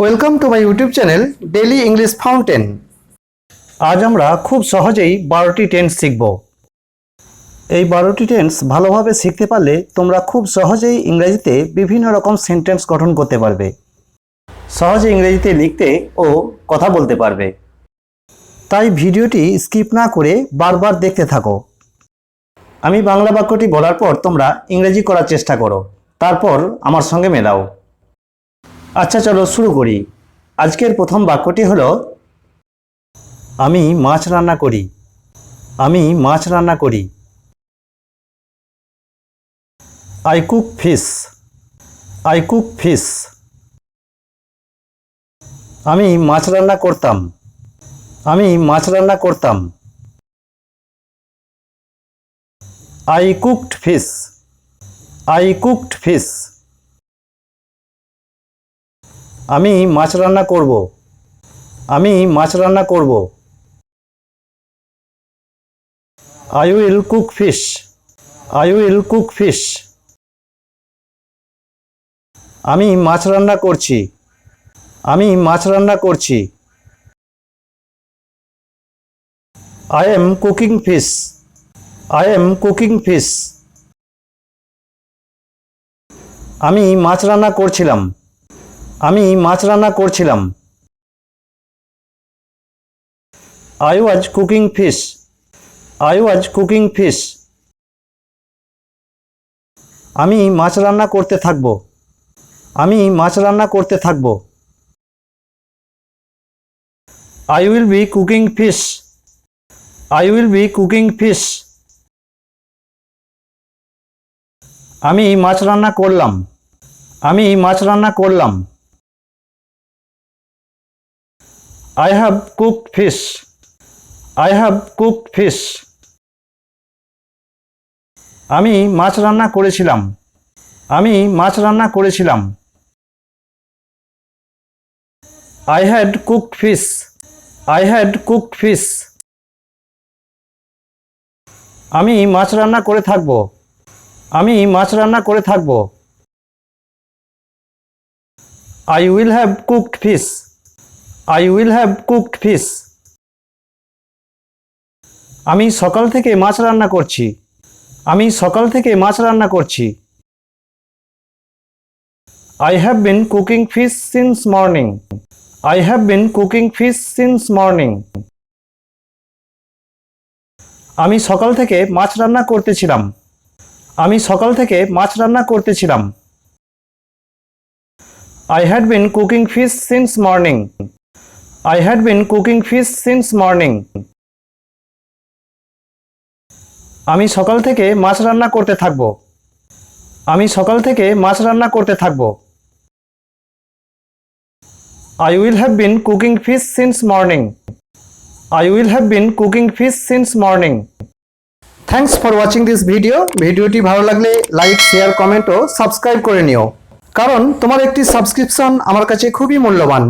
Welcome to my YouTube channel daily English fountain. আজ আমরা খুব সহজেই 12টি টেন্স শিখব। এই 12টি টেন্স ভালোভাবে শিখতে পারলে তোমরা খুব সহজেই ইংরেজিতে বিভিন্ন রকম সেন্টেন্স গঠন করতে পারবে, সহজে ইংরেজিতে লিখতে ও কথা বলতে পারবে। তাই ভিডিওটি স্কিপ না করে বারবার দেখতে থাকো। আমি বাংলা বাক্যটি বলার পর তোমরা ইংরেজি করার চেষ্টা করো, তারপর আমার সঙ্গে মেলাও। আচ্ছা, চলো শুরু করি। আজকের প্রথম বাক্যটি হলো, আমি মাছ রান্না করি। আমি মাছ রান্না করি। I cook fish. I cook fish. আমি মাছ রান্না করতাম। আমি মাছ রান্না করতাম। I cooked fish. I cooked fish. আমি মাছ রান্না করব। আমি মাছ রান্না করব। I will cook fish. I will cook fish. আমি মাছ রান্না করছি। আমি মাছ রান্না করছি। I am cooking fish. I am cooking fish. আমি মাছ রান্না করছিলাম। আমি মাছ রান্না করছিলাম। I was cooking fish. I was cooking fish. আমি মাছ রান্না করতে থাকব। আমি মাছ রান্না করতে থাকব। I will be cooking fish. I will be cooking fish. আমি মাছ রান্না করলাম। আমি মাছ রান্না করলাম। I have cooked fish. I have cooked fish. আমি মাছ রান্না করেছিলাম। আমি মাছ রান্না করেছিলাম। I had cooked fish. I had cooked fish. আমি মাছ রান্না করে থাকব। আমি মাছ রান্না করে থাকব। I will have cooked fish. I will have cooked fish. আমি সকাল থেকে মাছ রান্না করছি। আমি সকাল থেকে মাছ রান্না করছি। I have been cooking fish since morning. I have been cooking fish since morning. আমি সকাল থেকে মাছ রান্না করতেছিলাম। আমি সকাল থেকে মাছ রান্না করতেছিলাম। I had been cooking fish since morning. I had been cooking fish since morning. আমি সকাল থেকে মাছ রান্না করতে থাকব। আমি সকাল থেকে মাছ রান্না করতে থাকব। I will have been cooking fish since morning. I will have been cooking fish since morning. Thanks for watching this video. ভিডিওটি ভালো লাগলে লাইক, শেয়ার, কমেন্ট ও সাবস্ক্রাইব করে নিও, কারণ তোমার একটি সাবস্ক্রিপশন আমার কাছে খুবই মূল্যবান।